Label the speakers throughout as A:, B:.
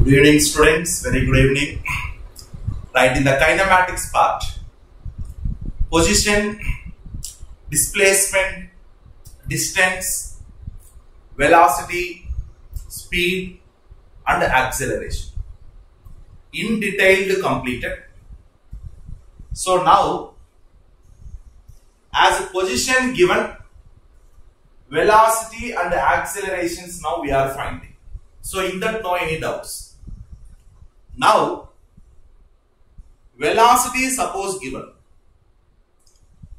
A: Good evening, students. Very good evening. Right, in the kinematics part, position, displacement, distance, velocity, speed, and acceleration in detail completed. So now, as a position given, velocity and accelerations now we are finding. So in that, no any doubts. Now, velocity suppose given.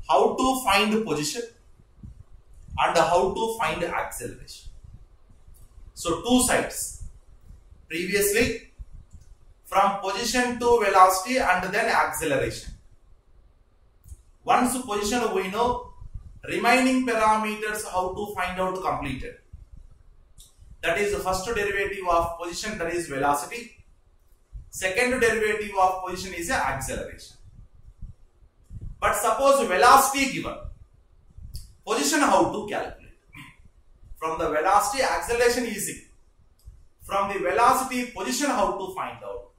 A: How to find the position and how to find the acceleration. So two sides. Previously, from position to velocity and then acceleration. Once position we know, remaining parameters how to find out completed. That is the first derivative of position, that is velocity. Second derivative of position is acceleration. But suppose velocity given, position how to calculate? From the velocity, acceleration easy. From the velocity, position how to find out?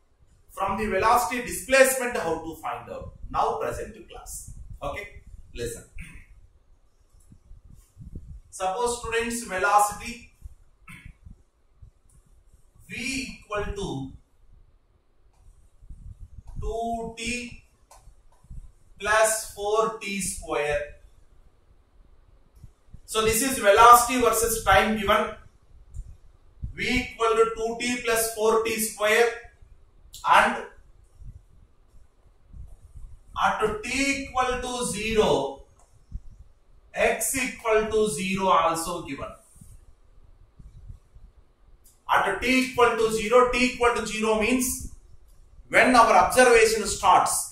A: From the velocity, displacement how to find out? Now present to class. Okay, listen. Suppose students, velocity v equal to 2t plus 4t square. So this is velocity versus time given. V equal to 2t plus 4t square, and at t equal to 0, x equal to 0 also given. At t equal to 0, t equal to 0 means when our observation starts.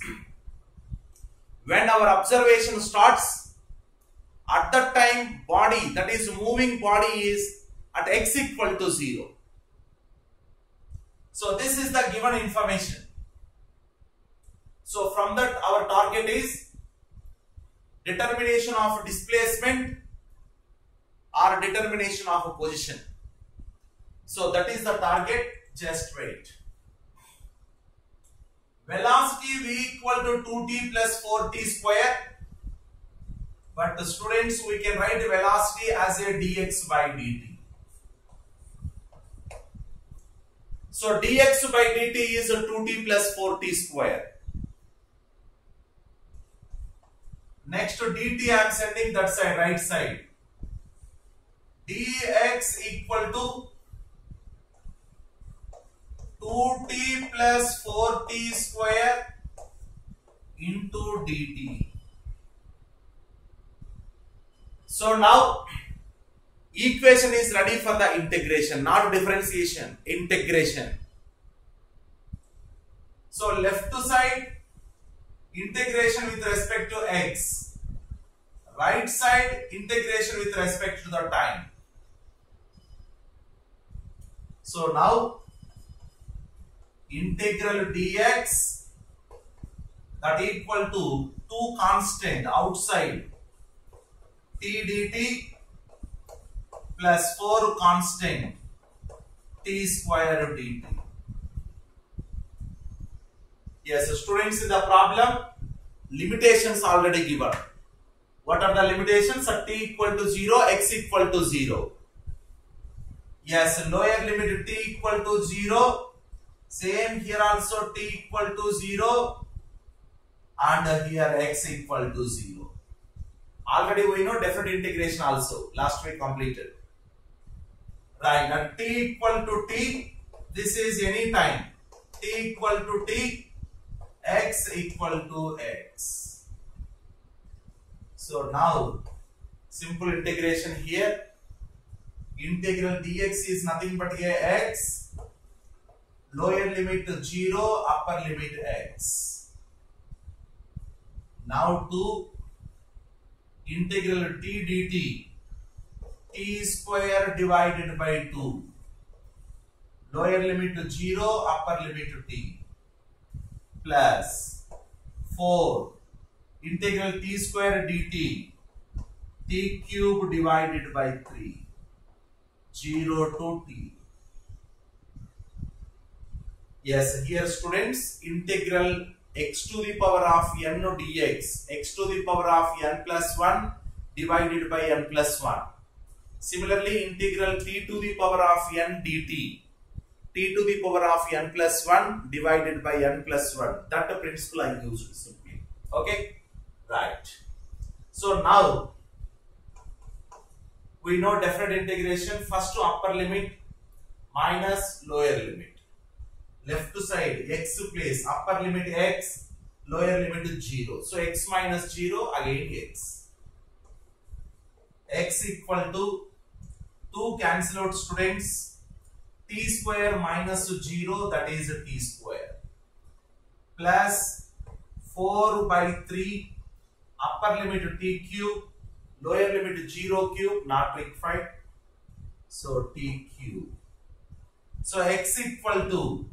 A: When our observation starts, at that time body, that is moving body, is at x equal to 0. So this is the given information. So from that our target is determination of displacement or determination of a position. So that is the target. Just wait. Velocity v equal to 2t plus 4t square. But the students, we can write velocity as a dx by dt. So dx by dt is a 2t plus 4t square. Next to dt I am sending that side, right side. dx equal to 2t plus 4t square into dt. So now equation is ready for the integration, not differentiation, integration. So left side integration with respect to x, right side integration with respect to the time. So now integral dx that equal to 2 constant outside t dt plus 4 constant t square dt. Yes, students, in the problem limitations already given. What are the limitations? At t equal to 0, x equal to 0. Yes, lower limit t equal to 0. Same here also t equal to 0, and here x equal to 0. Already we know definite integration also. Last week completed. Right, at t equal to t, this is any time. T equal to t, x equal to x. So now simple integration here. Integral dx is nothing but a x. Lower limit 0, upper limit x. Now to integral t dt, t square divided by 2. Lower limit 0, upper limit t, plus 4 integral t square dt, t cube divided by 3, 0 to t. Yes, here students, integral x to the power of n dx, x to the power of n plus 1 divided by n plus 1. Similarly, integral t to the power of n dt, t to the power of n plus 1 divided by n plus 1. That principle I used simply. Okay, right. So now we know definite integration. First to upper limit minus lower limit. Left side x place upper limit x, lower limit 0. So x minus 0 again x. X equal to 2 cancel out students. T square minus 0, that is t square, plus 4 by 3 upper limit t cube, lower limit 0 cube, not required. So t cube. So x equal to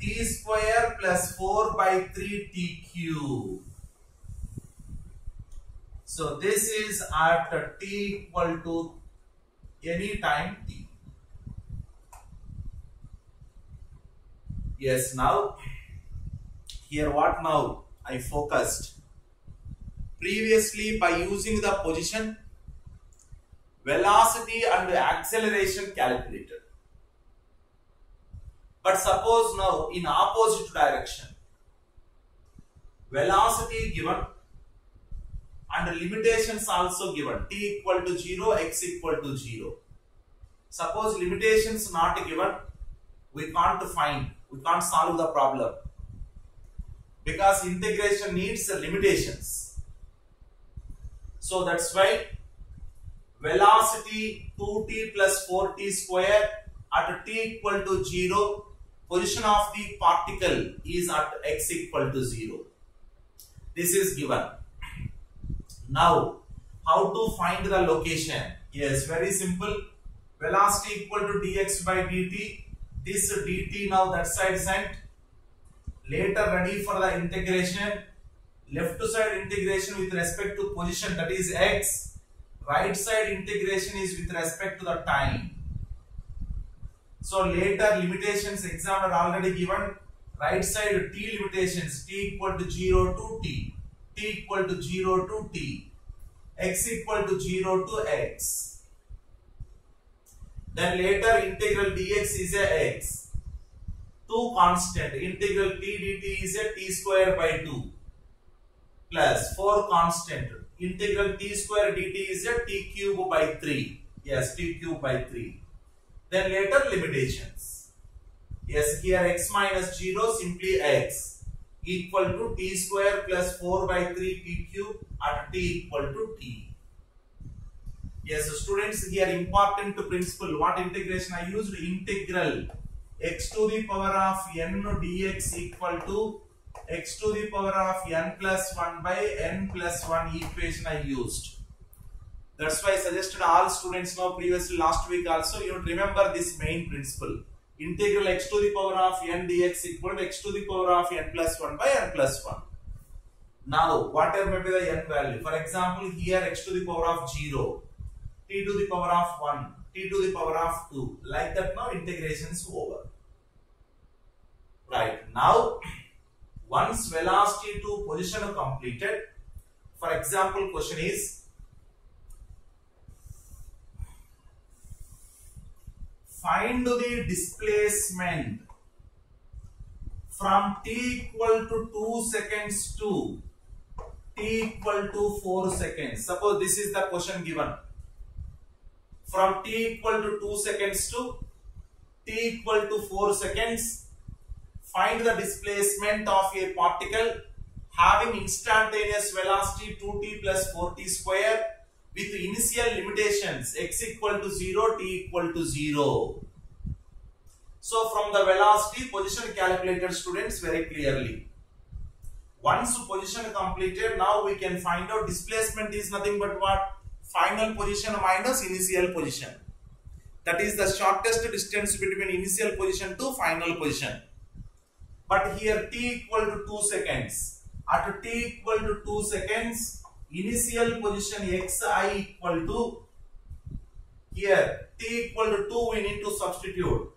A: t square plus 4 by 3 t cube. So this is at t equal to any time t. Yes, now here what now I focused. Previously by using the position, velocity and acceleration calculated. But suppose now in opposite direction, velocity given and limitations also given, t equal to 0, x equal to 0. Suppose limitations not given, we can't find, we can't solve the problem because integration needs limitations. So that's why velocity 2t plus 4t square at t equal to 0, position of the particle is at x equal to 0. This is given. Now, how to find the location? Yes, very simple. Velocity equal to dx by dt. This dt now that side sent. Later ready for the integration. Left side integration with respect to position, that is x. Right side integration is with respect to the time. So later limitations exam are already given. Right side t limitations, t equal to 0 to t, t equal to 0 to t, x equal to 0 to x. Then later integral dx is a x. 2 constant, integral t dt is a t square by 2 plus 4 constant, integral t square dt is a t cube by 3. Yes, t cube by 3. Then later limitations. Yes, here x minus 0 simply x equal to t square plus 4 by 3 t cube at t equal to t. Yes, students, here important principle. What integration I used? Integral x to the power of n dx equal to x to the power of n plus 1 by n plus 1 equation I used. That's why I suggested all students know previously last week also you remember this main principle. Integral x to the power of n dx equal to x to the power of n plus 1 by n plus 1. Now whatever may be the n value. For example, here x to the power of 0, t to the power of 1, t to the power of 2. Like that now integration is over. Right. Now once velocity to position completed, for example question is find the displacement from t equal to 2 seconds to t equal to 4 seconds. Suppose this is the question given. From t equal to 2 seconds to t equal to 4 seconds, find the displacement of a particle having instantaneous velocity 2t plus 4t square with initial limitations x equal to 0, t equal to 0. So from the velocity position calculated students very clearly. Once position completed, now we can find out displacement is nothing but what? Final position minus initial position. That is the shortest distance between initial position to final position. But here t equal to 2 seconds. At t equal to 2 seconds, initial position xi equal to, here t equal to 2 we need to substitute.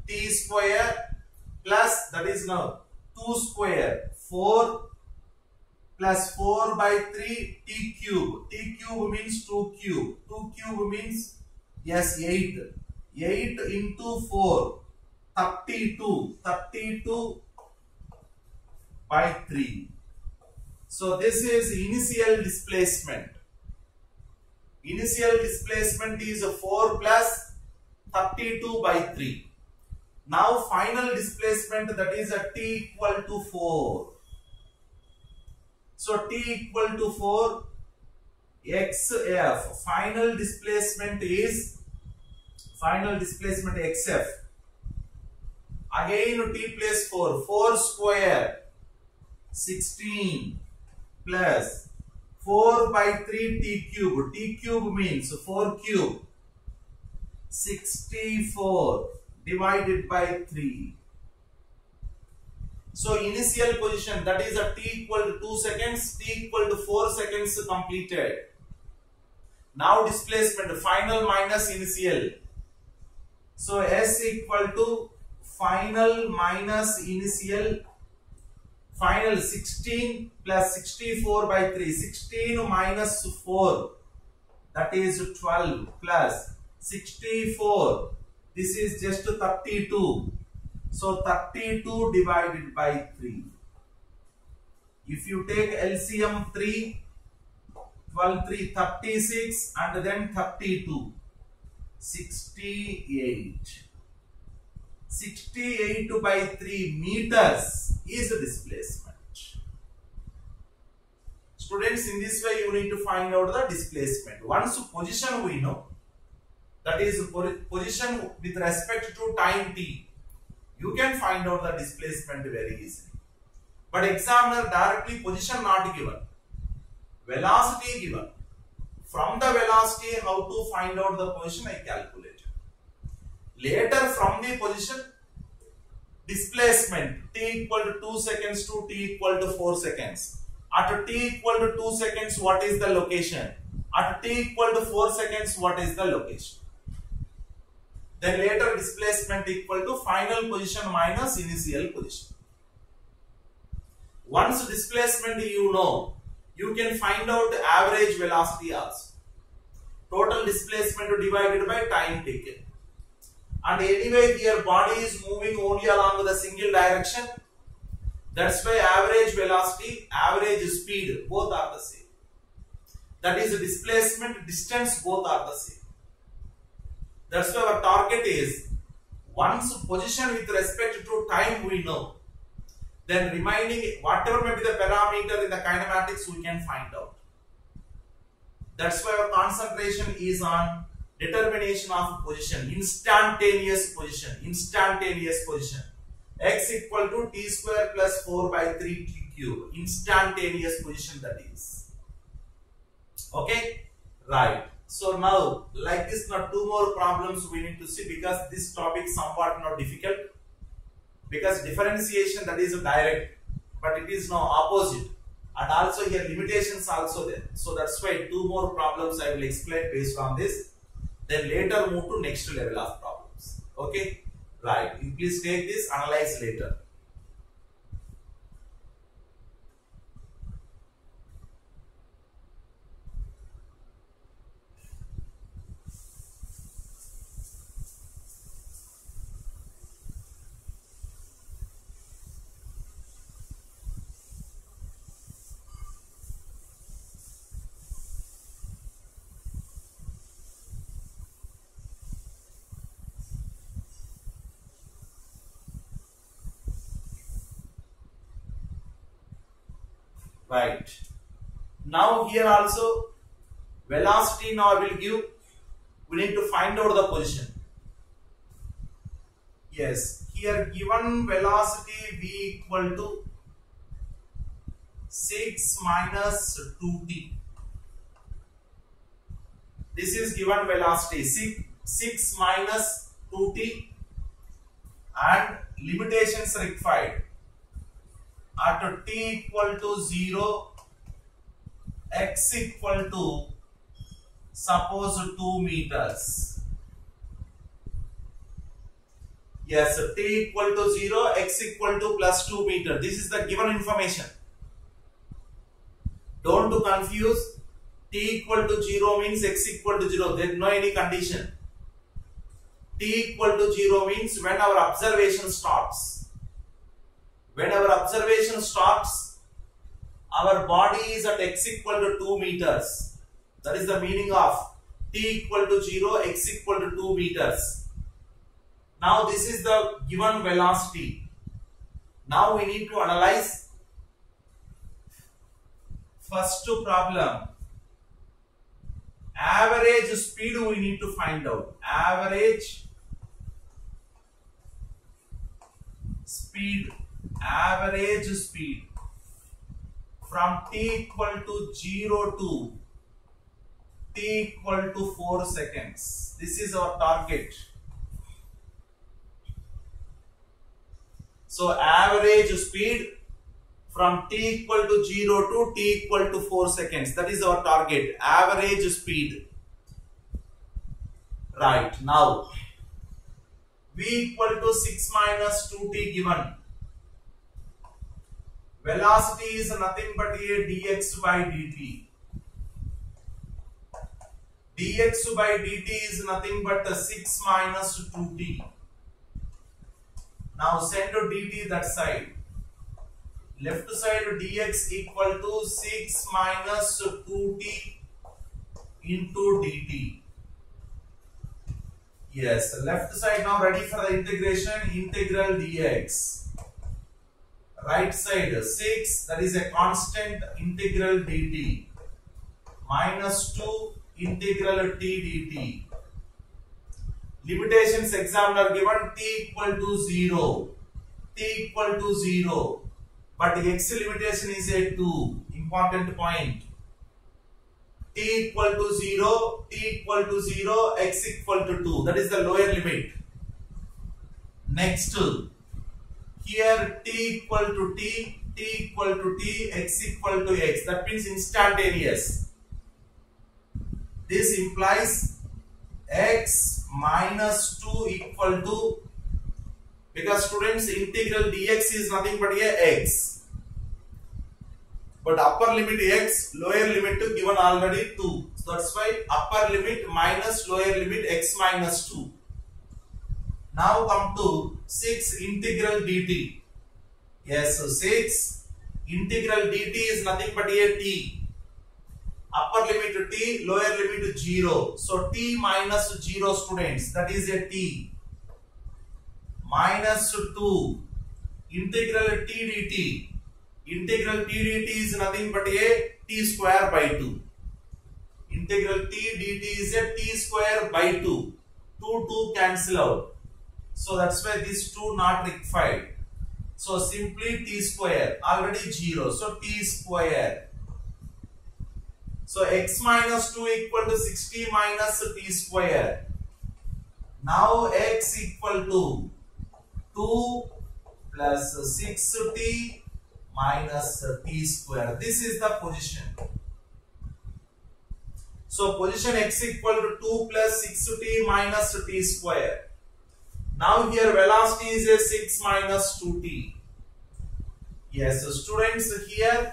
A: T square plus that is now 2 square 4 plus 4 by 3 t cube. T cube means 2 cube. 2 cube means yes 8. 8 into 4 32. 32 by 3. So this is initial displacement. Initial displacement is 4 plus 32 by 3. Now final displacement, that is a t equal to 4. So t equal to 4 xf. Final displacement xf. Again t plus 4. 4 square 16 plus 4 by 3 t cube. T cube means 4 cube. 64 divided by 3. So initial position, that is a t equal to 2 seconds, t equal to 4 seconds completed. Now displacement, final minus initial. So S equal to final minus initial. Final 16 plus 64 by 3. 16 minus 4, that is 12 plus 64. This is just 32. So 32 divided by 3. If you take LCM 3, 12, 3, 36 and then 32. 68. 68 by 3 meters is the displacement. Students, in this way you need to find out the displacement. Once position we know, that is position with respect to time t, you can find out the displacement very easily. But examiner directly position not given, velocity given. From the velocity, how to find out the position I calculate. Later from the position, displacement t equal to 2 seconds to t equal to 4 seconds. At t equal to 2 seconds, what is the location? At t equal to 4 seconds, what is the location? Then later displacement equal to final position minus initial position. Once displacement you know, you can find out average velocity also. Total displacement divided by time taken. And anyway here body is moving only along the single direction. That's why average velocity, average speed, both are the same. That is displacement, distance, both are the same. That's why our target is, once position with respect to time we know, then remaining whatever may be the parameter in the kinematics we can find out. That's why our concentration is on determination of position, instantaneous position, x equal to t square plus 4 by 3 t cube, instantaneous position that is. Okay, right. So now like this, now two more problems we need to see, because this topic somewhat not difficult, because differentiation that is direct, but it is now opposite, and also here limitations also there. So that's why two more problems I will explain based on this. Then later move to next level of problems. Okay, right. You please take this, analyze later. Right. Now here also velocity now I will give. We need to find out the position. Yes, here given velocity v equal to 6 minus 2t. This is given velocity 6 minus 2t, and limitations required. At t equal to 0, x equal to suppose 2 meters. Yes, t equal to 0, x equal to plus 2 meter. This is the given information. Don't to confuse. T equal to 0 means x equal to 0. There is no any condition. T equal to 0 means when our observation stops. When our observation stops, our body is at x equal to 2 meters. That is the meaning of t equal to 0, x equal to 2 meters. Now this is the given velocity. Now we need to analyze first problem. Average speed we need to find out. Average speed from t equal to 0 to t equal to 4 seconds. This is our target. So average speed from t equal to 0 to t equal to 4 seconds. That is our target. Average speed. Right. Now v equal to 6 minus 2t given. Velocity is nothing but a dx by dt. Dx by dt is nothing but 6 minus 2t. Now send to dt that side. Left side dx equal to 6 minus 2t into dt. Yes, left side now ready for the integration. Integral dx. Right side 6, that is a constant, integral dt. Minus 2 integral t dt. Limitations examiner given t equal to 0. T equal to 0. But x limitation is a 2. Important point. T equal to 0, t equal to 0, x equal to 2. That is the lower limit. Next, here t equal to t, t equal to t, x equal to x. That means instantaneous. This implies x minus 2 equal to, because students, integral dx is nothing but a x. But upper limit x, lower limit given already 2. So that's why upper limit minus lower limit x minus 2. Now come to 6 integral dt. Yes, so 6 integral dt is nothing but a t. Upper limit t, lower limit 0. So t minus 0 students, that is a t. Minus 2 integral t dt. Integral t dt is nothing but a t square by 2. Integral t dt is a t square by 2. 2 cancel out. So that's why this 2 not required. So simply t square, already 0. So t square. So x minus 2 equal to 60 minus t square. Now x equal to 2 plus 6t minus t square. This is the position. So position x equal to 2 plus 6t minus t square. Now here velocity is a 6 minus 2t. Yes, so students, here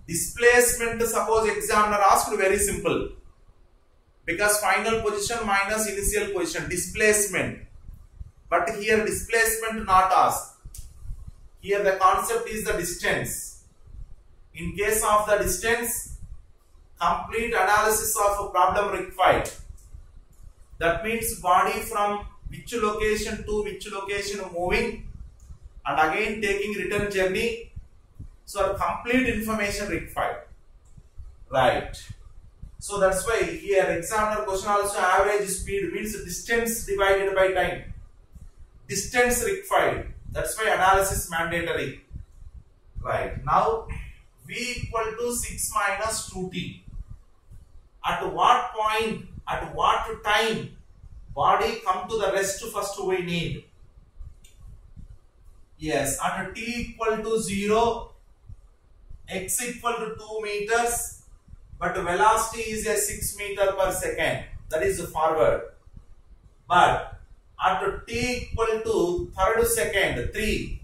A: displacement, suppose examiner asked, very simple. Because final position minus initial position, displacement. But here displacement not asked. Here the concept is the distance. In case of the distance, complete analysis of a problem required. That means body from which location to which location moving and again taking return journey. So complete information required. Right. So that's why here examiner question also average speed means distance divided by time. Distance required. That's why analysis mandatory. Right. Now v equal to 6 minus 2t. At what point, at what time body come to the rest first we need. Yes, at t equal to 0, x equal to 2 meters, but velocity is a 6 meter per second. That is forward. But at t equal to third second 3,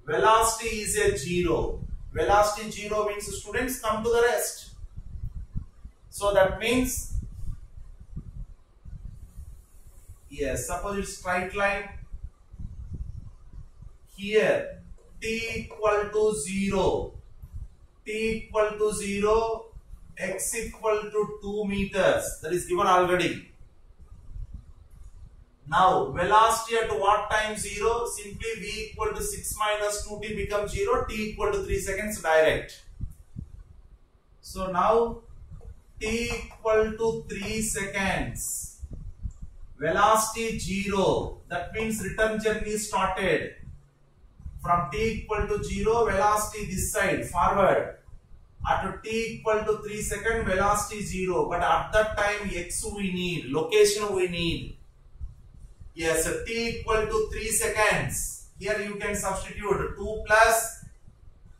A: velocity is a 0. Velocity 0 means students come to the rest. So that means, yes, suppose it's straight line. Here t equal to 0, x equal to 2 meters, that is given already. Now velocity at what time 0? Simply v equal to 6 minus 2t becomes 0, t equal to 3 seconds direct. So now t equal to 3 seconds, velocity 0, that means return journey started. From t equal to 0, velocity this side forward. At t equal to 3 seconds, velocity 0. But at that time, x we need, location we need. Yes, t equal to 3 seconds. Here you can substitute 2 plus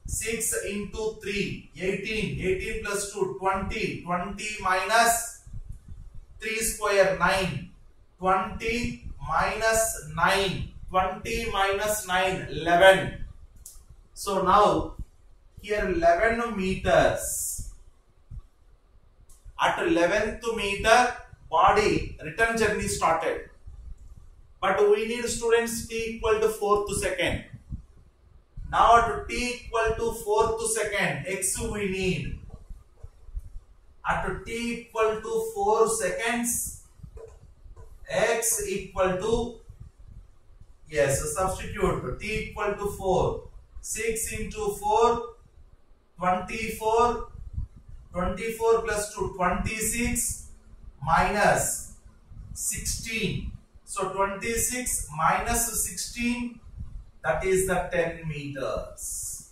A: 6 into 3, 18. 18 plus 2, 20. 20 minus 3 square, 9. 20 minus 9. 20 minus 9, 11. So now here 11 meters. At 11th meter, body return journey started. But we need students t equal to 4th second. Now at t equal to 4th second, x we need. At t equal to 4 seconds, x equal to, yes, substitute t equal to 4. 6 into 4, 24. 24 plus 2, 26 minus 16. So 26 minus 16, that is the 10 meters.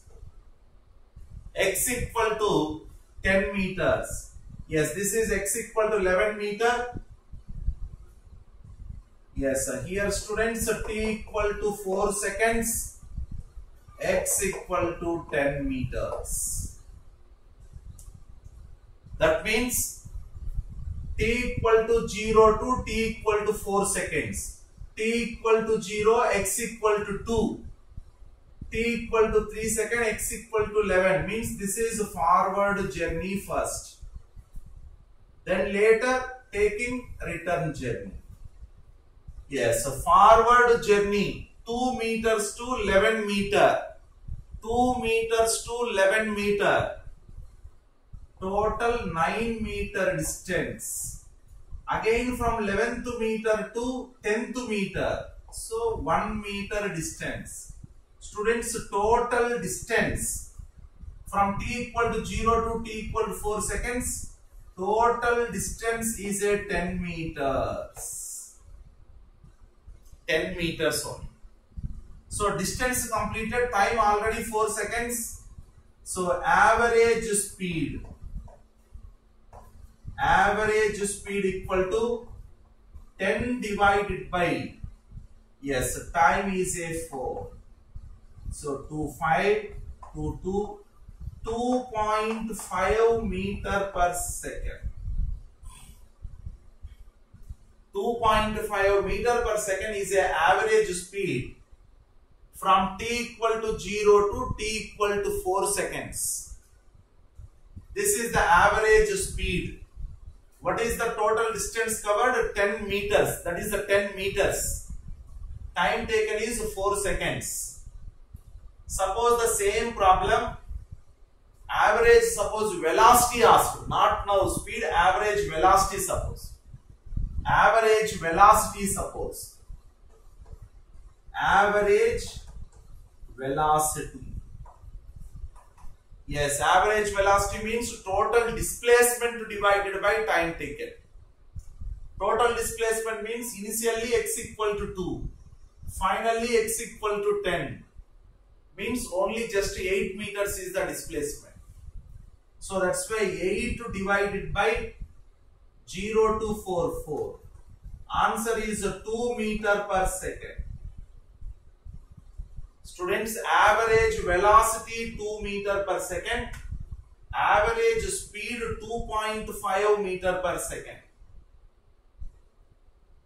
A: X equal to 10 meters. Yes, this is x equal to 11 meter. Yes, here students t equal to 4 seconds, x equal to 10 meters. That means t equal to 0 to t equal to 4 seconds. T equal to 0, x equal to 2. T equal to 3 seconds, x equal to 11. Means this is forward journey first. Then later taking return journey. Yes, a forward journey 2 meters to 11 meter. 2 meters to 11 meter. Total 9 meter distance. Again from 11th meter to 10th meter. So 1 meter distance. Students, total distance from t equal to 0 to t equal to 4 seconds. Total distance is a 10 meters. 10 meters only. So distance completed, time already 4 seconds. So average speed equal to 10 divided by, yes, time is a 4. So 2.5 meter per second. 2.5 meter per second is a average speed from t equal to 0 to t equal to 4 seconds. This is the average speed. What is the total distance covered? 10 meters. That is the 10 meters. Time taken is 4 seconds. Suppose the same problem, average, suppose velocity asked, not now speed, average velocity suppose. Average velocity suppose. Average velocity. Yes, average velocity means total displacement divided by time taken. Total displacement means initially x equal to 2. Finally x equal to 10. Means only just 8 meters is the displacement. So that's why 8 divided by 0 to 4. Answer is 2 meter per second. Students, average velocity 2 meter per second. Average speed 2.5 meter per second.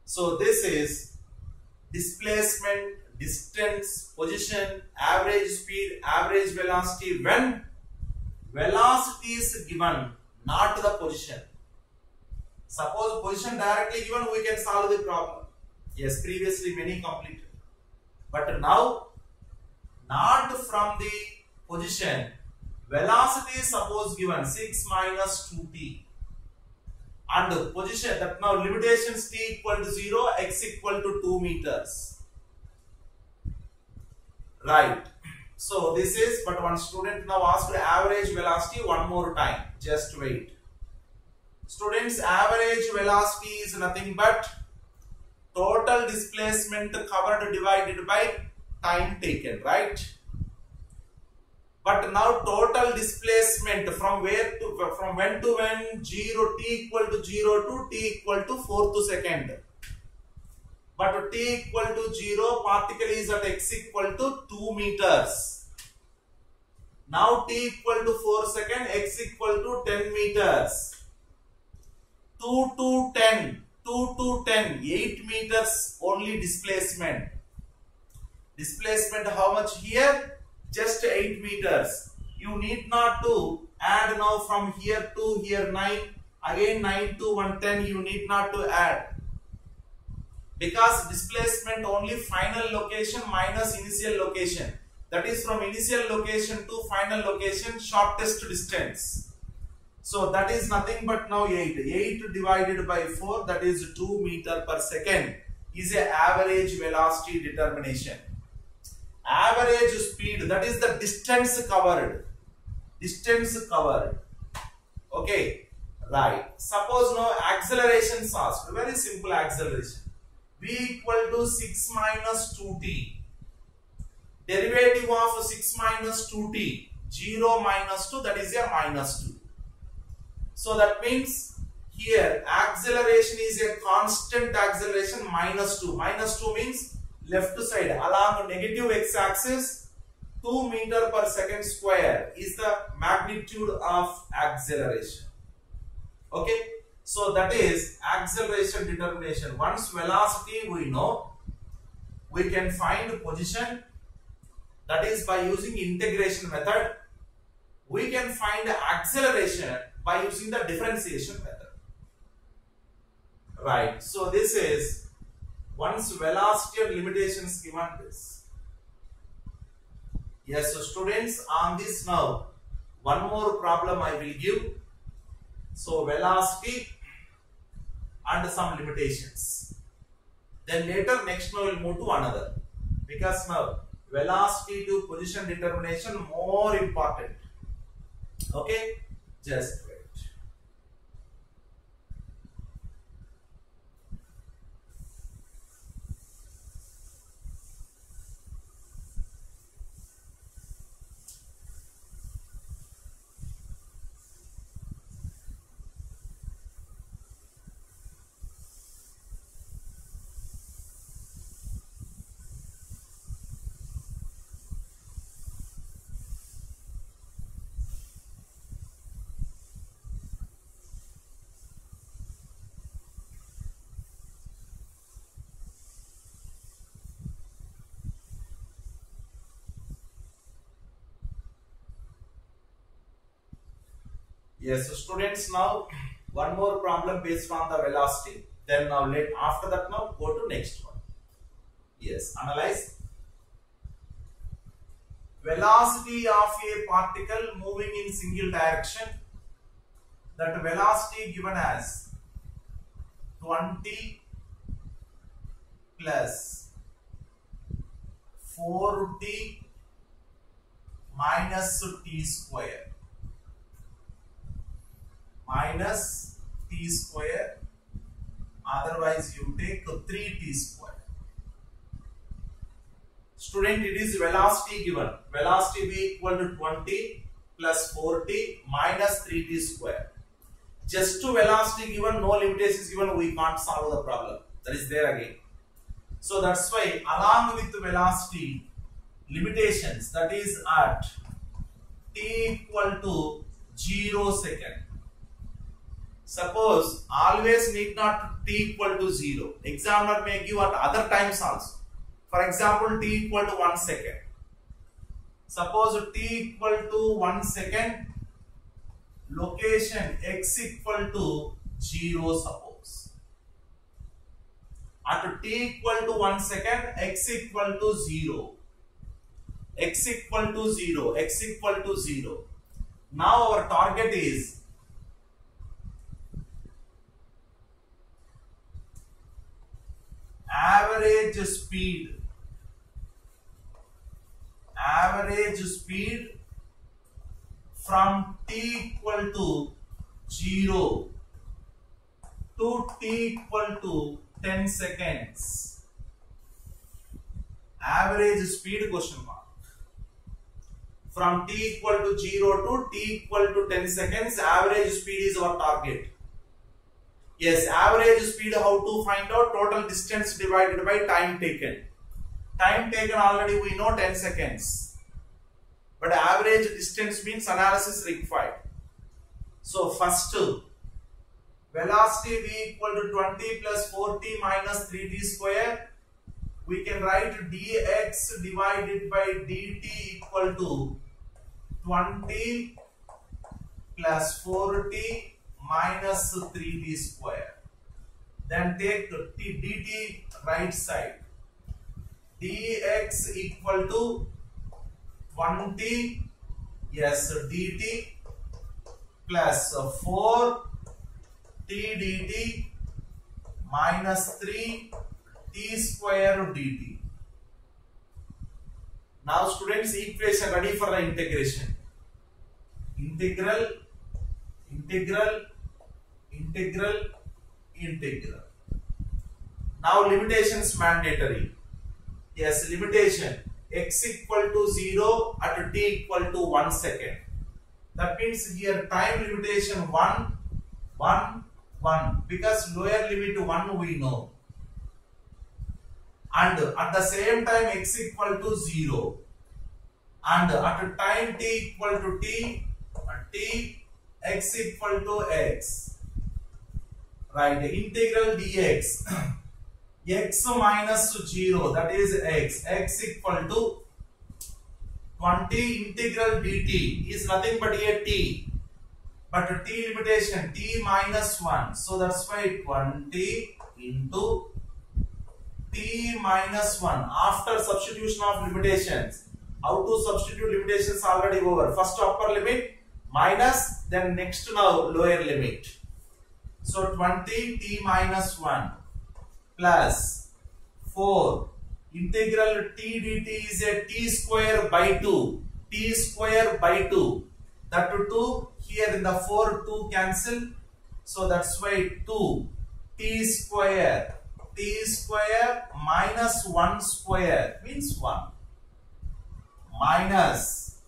A: So this is displacement, distance, position, average speed, average velocity when velocity is given, not the position. Suppose position directly given, we can solve the problem. Yes, previously many completed. But now, not from the position. Velocity is suppose given 6 minus 2t. And position, that now limitations t equal to 0, x equal to 2 meters. Right. So this is, but one student now asked average velocity one more time. Just wait. Students, average velocity is nothing but total displacement covered divided by time taken, right? But now total displacement from where to, from when to when, 0, t equal to 0 to t equal to 4th second. But t equal to 0, particle is at x equal to 2 meters. Now t equal to 4 second, x equal to 10 meters. 2 to 10, 2 to 10, 8 meters only displacement. Displacement how much here? Just 8 meters. You need not to add now from here to here 9. Again 9 to 110 you need not to add. Because displacement only final location minus initial location. That is from initial location to final location shortest distance. So that is nothing but now 8. 8 divided by 4, that is 2 meter per second is a average velocity determination. Average speed, that is the distance covered. Distance covered. Okay. Right. Suppose now acceleration is asked. Very simple acceleration. V equal to 6 minus 2t. Derivative of 6 minus 2t. 0 minus 2, that is a minus 2. So that means here acceleration is a constant acceleration minus 2. Minus 2 means left side along negative x-axis 2 meter per second square is the magnitude of acceleration. Okay. So that is acceleration determination. Once velocity we know, we can find position, that is by using integration method. We can find acceleration by using the differentiation method. Right. So this is once velocity and limitations given this. Yes, so students, on this now one more problem I will give. So velocity and some limitations. Then later next now we will move to another. Because now velocity to position determination more important. Okay, just wait. Yes, so students, now one more problem based on the velocity. Then now after that now go to next one. Yes, analyze. Velocity of a particle moving in single direction. That velocity given as 20 plus 4t minus t square. Minus t square, otherwise you take 3t square. Student, it is velocity given. Velocity v equal to 20 plus 4t minus 3t square. Just to velocity given, no limitations given, we can't solve the problem. That is there again. So that's why along with the velocity limitations, that is at t equal to 0 second. Suppose always need not t equal to 0. Examiner may give at other times also. For example, t equal to 1 second. Suppose t equal to 1 second, location x equal to 0 suppose. At t equal to 1 second, x equal to 0. X equal to 0. X equal to 0. Now our target is average speed from t equal to 0 to t equal to 10 seconds. Average speed question mark. From t equal to 0 to t equal to 10 seconds, average speed is our target. Yes, average speed, how to find out? Total distance divided by time taken. Time taken already we know 10 seconds. But average distance means analysis required. So first, velocity v equal to 20 plus 4t minus 3t square. We can write dx divided by dt equal to 20 plus 4t minus 3t square. Then take dt right side. Dx equal to 20, yes, dt plus 4 t dt minus 3 t square dt. Now students, equation ready for the integration. Integral, integral, integral, integral. Now limitations mandatory. Yes, limitation x equal to 0 at t equal to 1 second. That means here time limitation 1, 1, 1, because lower limit 1 we know. And at the same time x equal to 0. And at time t equal to t, x equal to x. Right, integral dx. X minus 0, that is x equal to 20 integral dt is nothing but a t, but t limitation t minus 1, so that's why 20 into t minus 1. After substitution of limitations, how to substitute limitations already over. First upper limit minus, then next now lower limit. So 20 t minus 1 plus 4 integral t dt is a t square by 2. T square by 2. That 2 here in the 4 2 cancel. So that's why 2 t square minus 1 square means 1 minus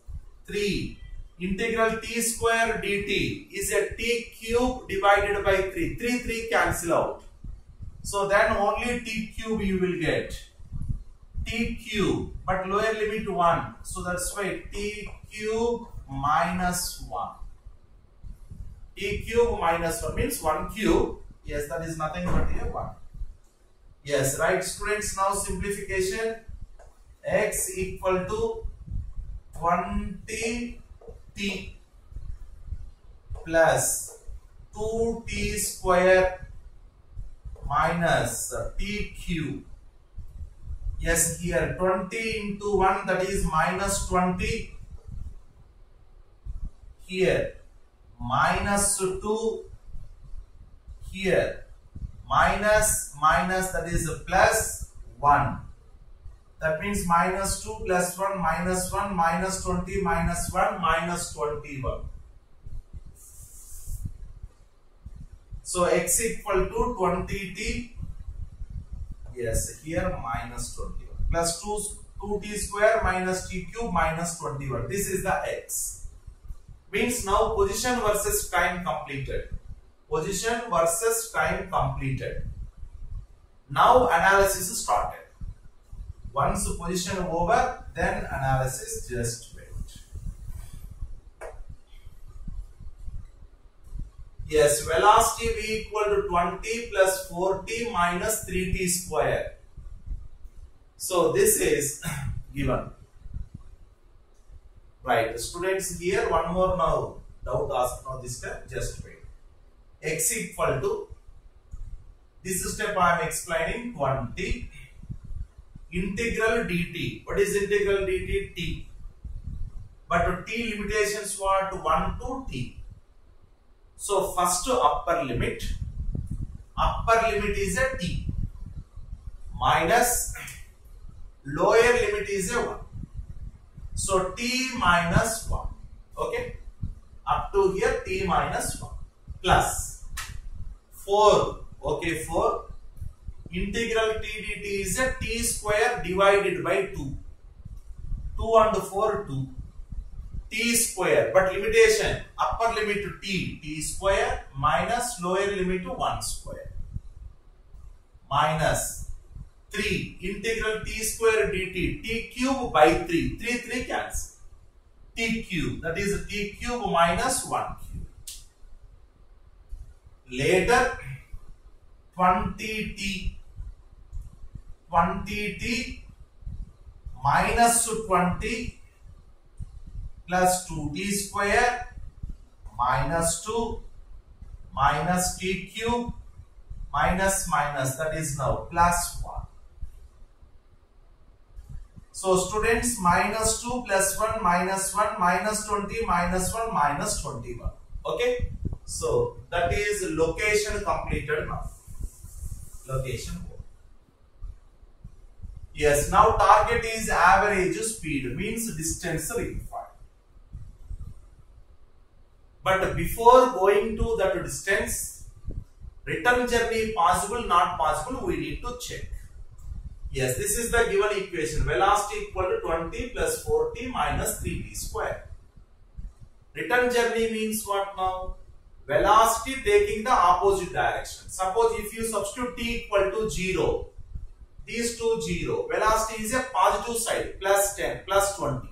A: 3 integral t square dt is a t cube divided by 3. 3 cancel out. So then only t cube you will get. T cube, but lower limit 1. So that's why t cube minus 1. T cube minus 1 means 1 cube. Yes, that is nothing but a 1. Yes, right students, now simplification. X equal to 20 t plus 2t square minus t cube. Yes, here 20 into 1, that is minus 20. Here minus 2. Here minus, that is plus 1. That means minus 2 plus 1 minus 1 minus 20 minus 1 minus 21. So x equal to 20t. Yes, here minus 21 plus 2t square minus t cube minus 21. This is the x. Means now position versus time completed. Position versus time completed. Now analysis started. Once position over, then analysis, just wait. Yes, velocity v equal to 20 plus 4t minus 3t square. So this is given. Right, students, here one more now doubt asked. Now this step, just wait. X equal to, this step I am explaining, 20 integral dt. What is integral dt? T. But t limitations what? 1 to t. So first upper limit is a t minus lower limit is a 1. So t minus 1. Okay, up to here t minus 1 plus 4. Okay, 4 integral t dt is a t square divided by 2. 2 and 4 2 t square, but limitation upper limit to t square minus lower limit to 1 square minus 3 integral t square dt t cube by 3 cancel, t cube, that is t cube minus 1 cube. Later 20t minus 20 plus 2t square minus 2 minus t cube minus that is now plus 1. So students, minus 2 plus 1 minus 1 minus 20 minus 1 minus 21. Okay, so that is location completed now. Location. Yes, now target is average speed, means distance required. But before going to that distance, return journey possible, not possible, we need to check. Yes, this is the given equation. Velocity equal to 20 plus 4t minus 3t square. Return journey means what now? Velocity taking the opposite direction. Suppose if you substitute t equal to 0, these two 0, velocity is a positive side, plus 10, plus 20.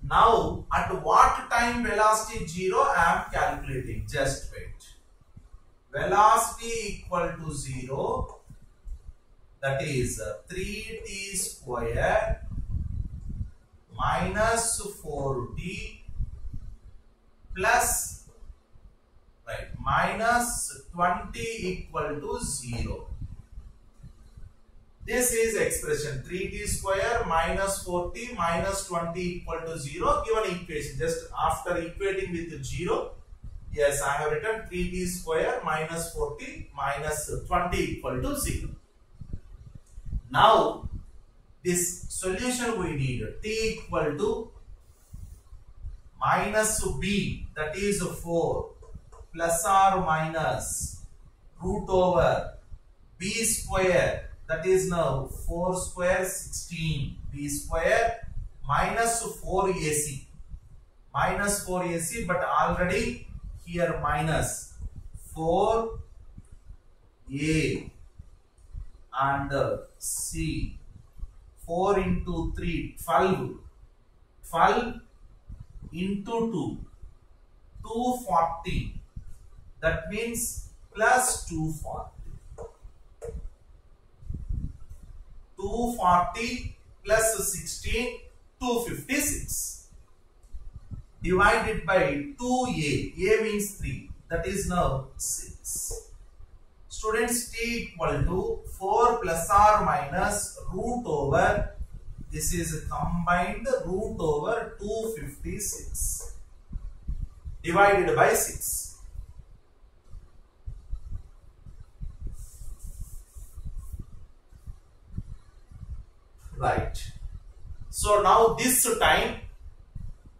A: Now, at what time velocity 0 I am calculating? Just wait. Velocity equal to 0, that is 3t square minus 4t plus, right, minus 20 equal to 0. This is expression 3t square minus 4t minus 20 equal to 0, given equation. Just after equating with 0, yes, I have written 3t square minus 4t minus 20 equal to 0. Now, this solution we need t equal to minus b, that is 4, plus or minus root over b square, that is now 4 square 16, b square minus 4ac, minus 4ac, but already here minus 4a and c, 4 into 3, 12 into 2, 240, that means plus 240. 240 plus 16, 256 divided by 2a, a means 3, that is now 6. Students, t equal to 4 plus or minus root over, this is combined root over 256 divided by 6. Right. So now this time,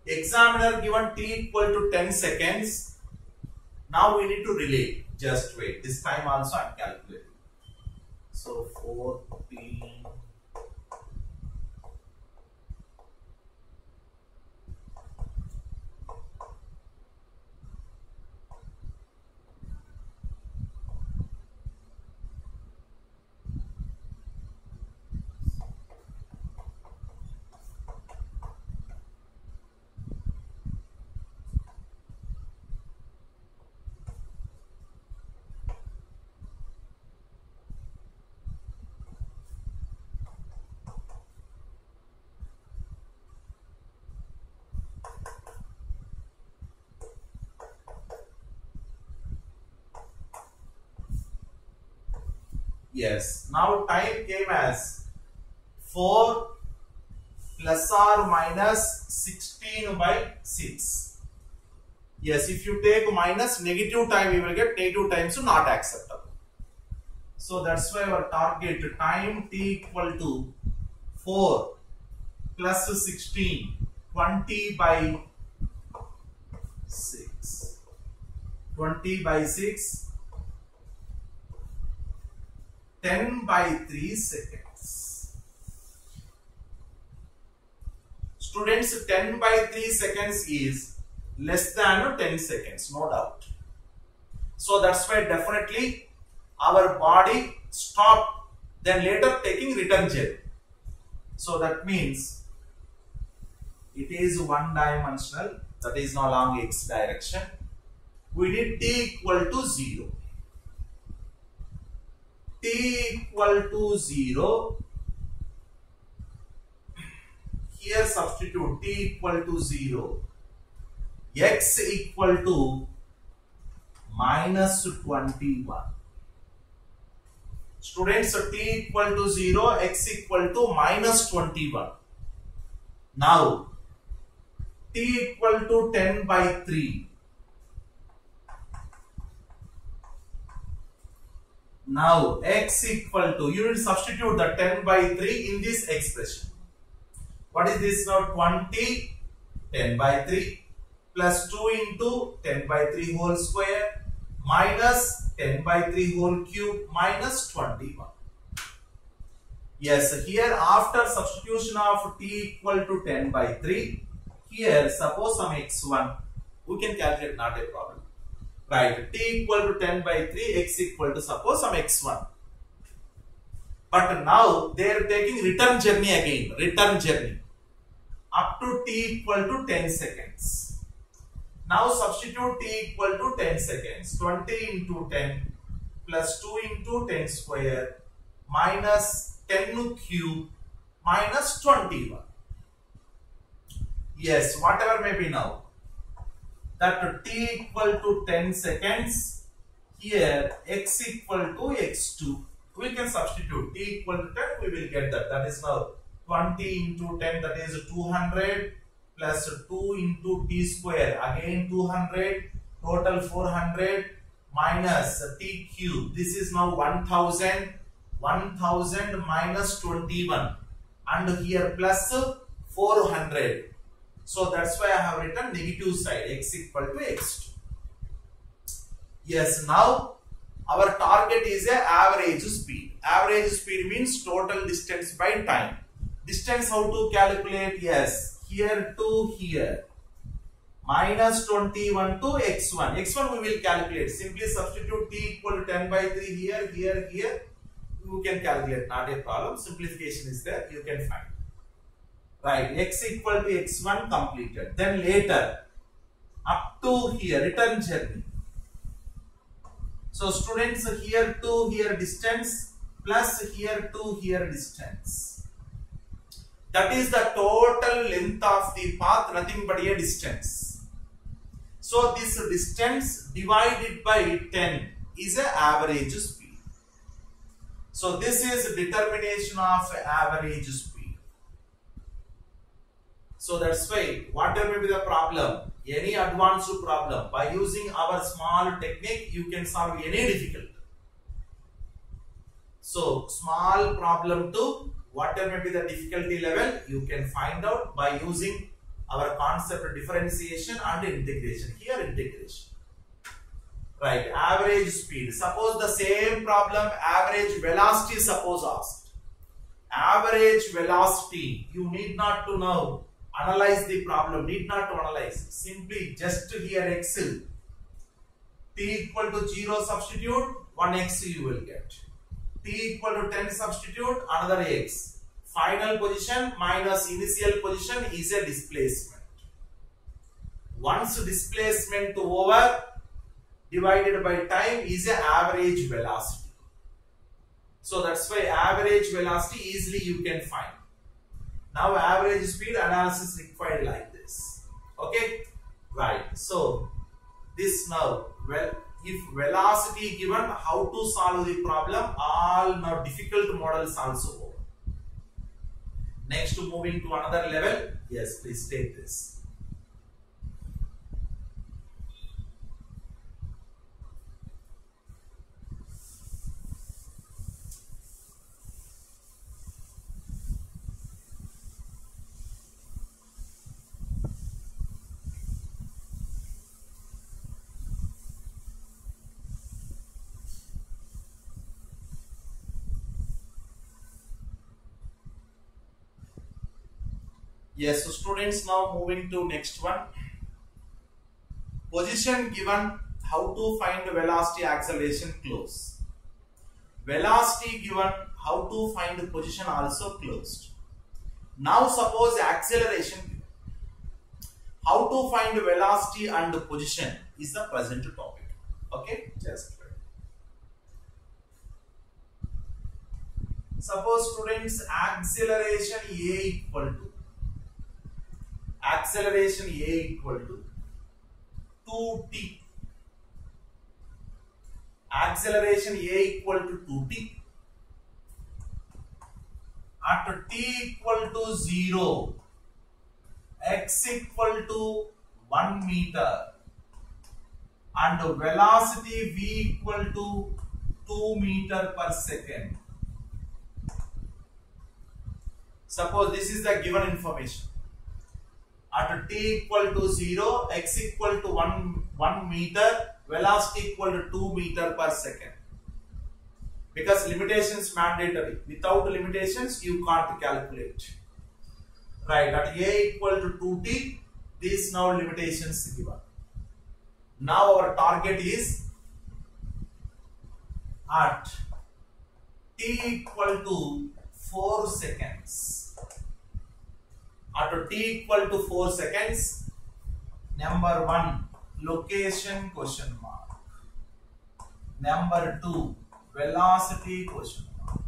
A: examiner given t equal to 10 seconds. Now we need to relate. Just wait. This time also I am calculating. So 14. Yes. Now time came as 4 plus or minus 16 by 6. Yes, if you take minus, negative time, you will get negative times, so not acceptable. So that's why our target time t equal to 4 plus 16, 20 by 6. 20 by 6, 10 by 3 seconds. Students, 10 by 3 seconds is less than 10 seconds, no doubt. So that's why definitely our body stopped, then later taking return journey. So that means it is one dimensional, that is no longer x direction. We need t equal to 0. T equal to 0. Here substitute t equal to 0. X equal to minus 21. Students, t equal to 0, x equal to minus 21. Now, t equal to 10 by 3. Now, x equal to, you will substitute the 10 by 3 in this expression. What is this now? 20, 10 by 3 plus 2 into 10 by 3 whole square minus 10 by 3 whole cube minus 21. Yes, here after substitution of t equal to 10 by 3, here suppose some x1, we can calculate, not a problem. Right, t equal to 10 by 3, x equal to suppose some x1. But now they are taking return journey again, return journey up to t equal to 10 seconds. Now substitute t equal to 10 seconds. 20 into 10 plus 2 into 10 square minus 10 cube minus 21. Yes, whatever may be now. That t equal to 10 seconds. Here x equal to x2. We can substitute t equal to 10. We will get that. That is now 20 into 10. That is 200 plus 2 into t square. Again 200. Total 400 minus t cube. This is now 1000. 1000 minus 21. And here plus 400. So that's why I have written negative side, x equal to x2. Yes, now our target is a average speed. Average speed means total distance by time. Distance how to calculate? Yes, here to here. Minus 21 to x1. x1 we will calculate. Simply substitute t equal to 10 by 3 here, here, here. You can calculate, not a problem. Simplification is there, you can find. Right, x equal to x1 completed. Then later, up to here, return journey. So students, here to here distance plus here to here distance. That is the total length of the path, nothing but a distance. So this distance divided by 10 is an average speed. So this is determination of average speed. So that's why whatever may be the problem, any advanced problem, by using our small technique, you can solve any difficult. So small problem to whatever may be the difficulty level, you can find out by using our concept of differentiation and integration. Here integration. Right, average speed. Suppose the same problem, average velocity suppose asked. Average velocity, you need not to know. Analyze the problem, need not to analyze. Simply just here Excel. T equal to 0 substitute, 1x you will get. T equal to 10 substitute, another x. Final position minus initial position is a displacement. Once displacement over divided by time is an average velocity. So that's why average velocity easily you can find. Now average speed analysis required like this. Okay, right. So this now, well, if velocity given, how to solve the problem, all now difficult models also over. Next, moving to another level. Yes, please take this. Yes, so students, now moving to next one. Position given, how to find velocity, acceleration, close. Velocity given, how to find the position, also closed. Now suppose acceleration given. How to find velocity and position is the present topic. Okay, just wait. Suppose students, acceleration A equal to acceleration A equal to 2t. Acceleration A equal to 2t. At t equal to 0, x equal to 1 meter, and velocity v equal to 2 meter per second. Suppose this is the given information. At t equal to 0, x equal to 1 meter, velocity equal to 2 meter per second. Because limitations mandatory. Without limitations, you can't calculate. Right, at a equal to 2t, these now limitations given. Now our target is at t equal to 4 seconds. At t equal to 4 seconds, number 1, location question mark. Number 2, velocity question mark.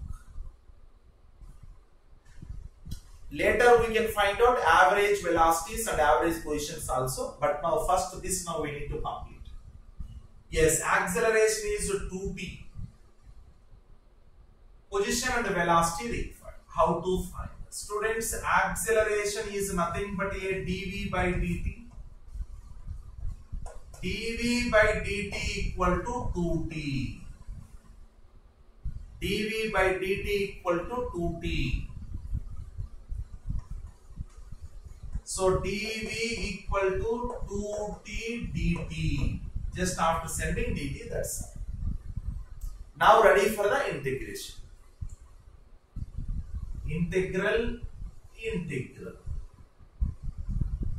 A: Later we can find out average velocities and average positions also, but now first this now we need to complete. Yes, acceleration is 2t. Position and velocity required. How to find? Students, acceleration is nothing but a dv by dt. dv by dt equal to 2t. dv by dt equal to 2t. So dv equal to 2t dt. Just after sending dt, that's it. Now ready for the integration. Integral.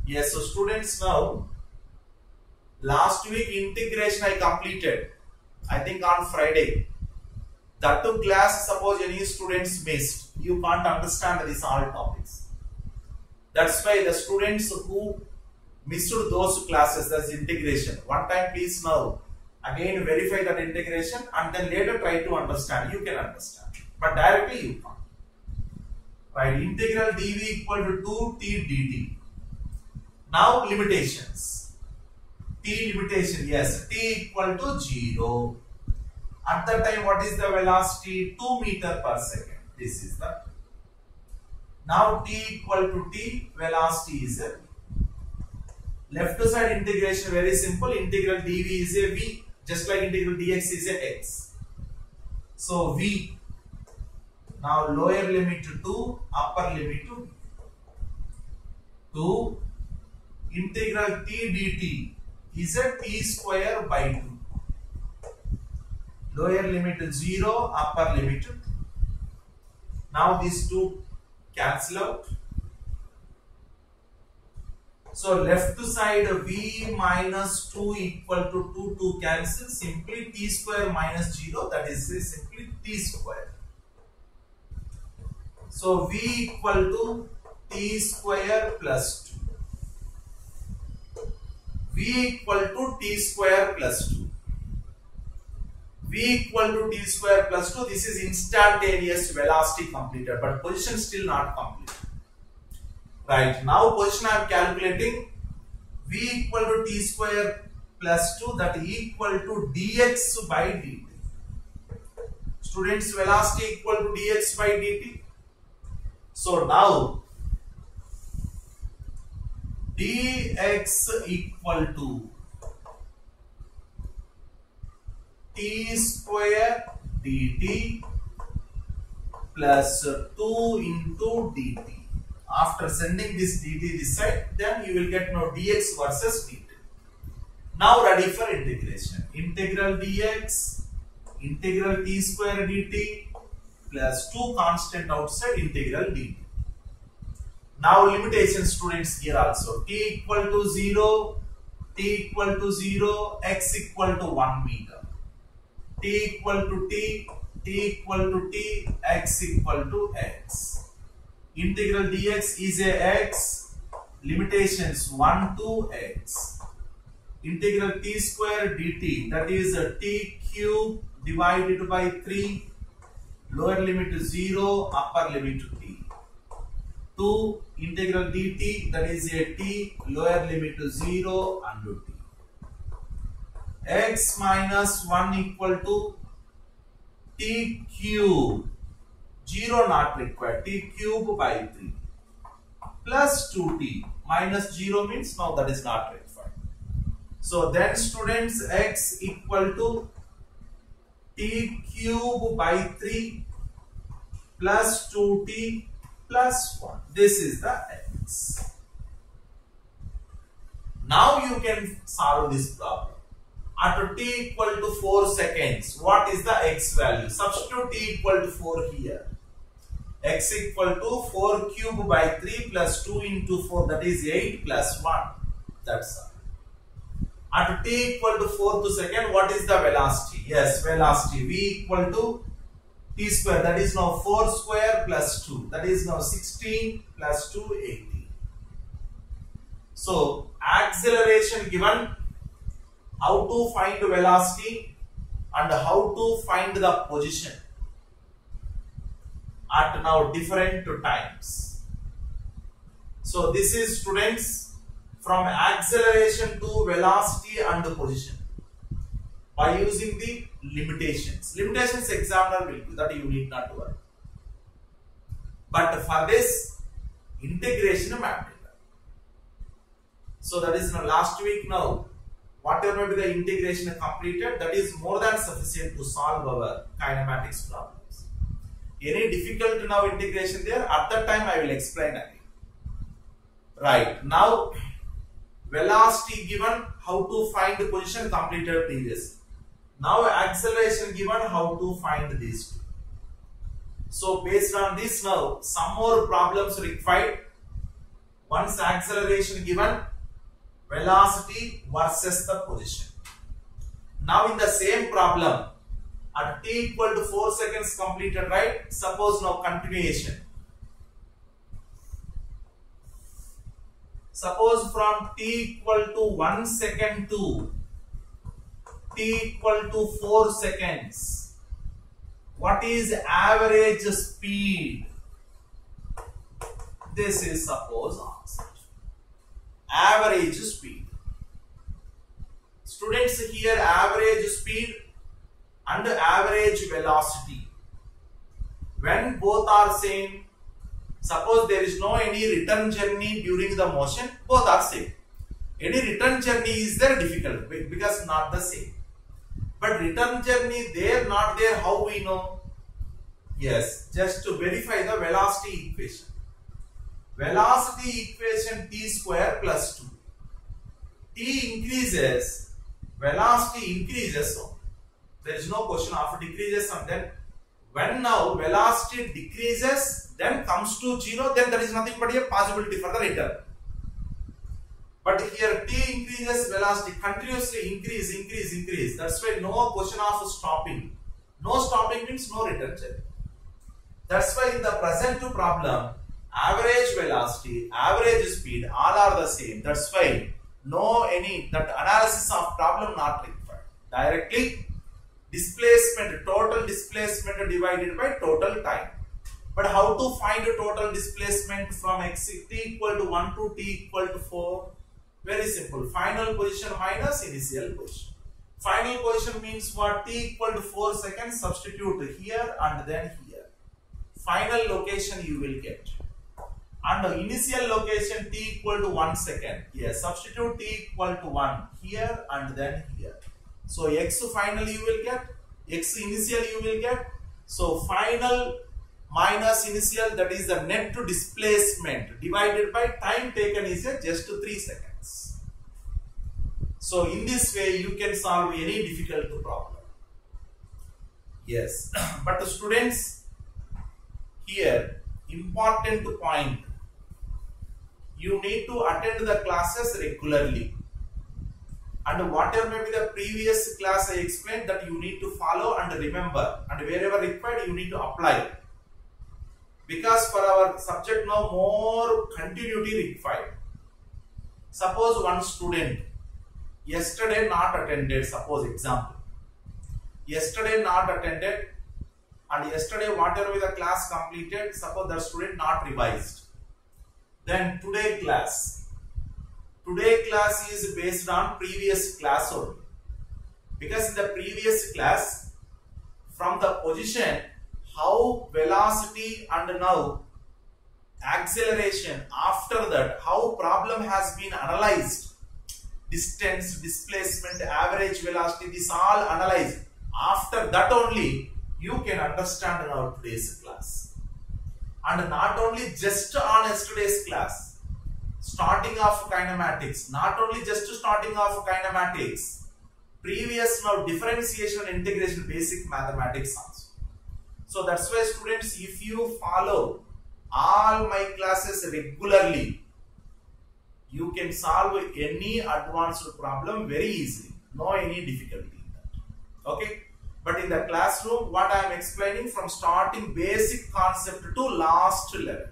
A: Yes, so students, now last week integration I completed, I think on Friday. That to class, suppose any students missed, you can't understand these all topics. That's why the students who missed those classes, that's integration. One time please now again verify that integration and then later try to understand. You can understand, but directly you can't. Right, integral dv equal to 2t dt. Now limitations. T limitation, yes, t equal to 0. At that time, what is the velocity? 2 meter per second. This is the. Now t equal to t, velocity is a. Left side integration very simple. Integral dv is a v, just like integral dx is a x. So v. Now lower limit to 2, upper limit to 2. Integral t dt is a t square by 2. Lower limit to 0, upper limit to 2. Now these two cancel out. So left side v minus 2 equal to 2 cancel. Simply t square minus 0, that is simply t square. So v equal to t square plus 2. V equal to t square plus 2. V equal to t square plus 2. This is instantaneous velocity completed, but position still not complete. Right, now position I am calculating. V equal to t square plus 2 that equal to dx by dt. Students, velocity equal to dx by dt. So now dx equal to t square dt plus 2 into dt. After sending this dt this side, then you will get now dx versus dt. Now ready for integration. Integral dx, integral t square dt plus 2 constant outside integral dt. Now limitation, students, here also. T equal to 0, t equal to 0, x equal to 1 meter. T equal to t, t equal to t, x equal to x. Integral dx is a x, limitations 1 to x. Integral t square dt, that is a t cube divided by 3, lower limit to 0, upper limit to t. 2 integral dt, that is a t, lower limit to 0 under t. X minus 1 equal to t cube, 0 not required, t cube by 3 plus 2t, minus 0 means now that is not required. So then students, x equal to t cube by 3 plus 2t plus 1. This is the x. Now you can solve this problem. At t equal to 4 seconds, what is the x value? Substitute t equal to 4 here. X equal to 4 cube by 3 plus 2 into 4, that is 8 plus 1. That's all. At t equal to 4th second, what is the velocity? Yes, velocity v equal to t square, that is now 4 square plus 2, that is now 16 plus 2, 18. So acceleration given, how to find velocity and how to find the position at now different times. So this is, students, from acceleration to velocity and the position by using the limitations. Limitations examiner will do that, you need not worry. But for this, integration matter. So that is now last week now. Whatever may be the integration completed, that is more than sufficient to solve our kinematics problems. Any difficult now integration there, at that time I will explain again. Right, now velocity given, how to find the position completed previously. Now acceleration given, how to find these two. So based on this now, some more problems required. Once acceleration given, velocity versus the position. Now in the same problem, at t equal to 4 seconds completed, right? Suppose now continuation. Suppose from t equal to 1 second to t equal to 4 seconds. What is average speed? This is suppose answer. Average speed. Students, here average speed and average velocity, when both are same, suppose there is no any return journey during the motion, both are same. Any return journey is there, difficult because not the same. But return journey there, not there, how we know? Yes, just to verify the velocity equation. Velocity equation t square plus 2. T increases, velocity increases. So there is no question of decreases, and then when now velocity decreases, then comes to 0, then there is nothing but a possibility for the return. But here t increases, velocity continuously increase. That's why no question of stopping. No stopping means no return journey. That's why in the present problem, average velocity, average speed, all are the same. That's why no any that analysis of problem not required. Directly displacement, total displacement divided by total time. But how to find a total displacement from x t equal to 1 to t equal to 4? Very simple. Final position minus initial position. Final position means what? T equal to 4 seconds. Substitute here and then here. Final location you will get. And the initial location T equal to 1 second. Yes, substitute T equal to 1 here and then here. So X final you will get, X initial you will get. So final minus initial, that is the net displacement, divided by time taken is just 3 seconds. So in this way you can solve any difficult problem. Yes, but the students, here important point, you need to attend the classes regularly, and whatever may be the previous class I explained, that you need to follow and remember, and wherever required you need to apply, because for our subject now more continuity required. Suppose one student yesterday not attended, suppose example, yesterday not attended, and yesterday whatever the class completed, suppose the student not revised. Then today class is based on previous class only, because in the previous class, from the position, how velocity and now acceleration, after that how problem has been analyzed, distance, displacement, average velocity, this all analyzed. After that only you can understand our today's class. And not only just on yesterday's class, starting off kinematics, not only just starting off kinematics, previous now differentiation and integration, basic mathematics also. So that's why students, if you follow all my classes regularly, you can solve any advanced problem very easily, no any difficulty in that. Okay. But in the classroom, what I am explaining from starting basic concept to last level.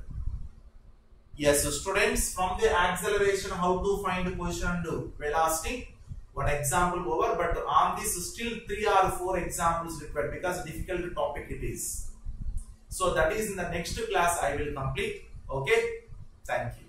A: Yes, so students, from the acceleration, how to find position and velocity, one example over, but on this still 3 or 4 examples required, because difficult topic it is. So that is in the next class I will complete. Okay, thank you.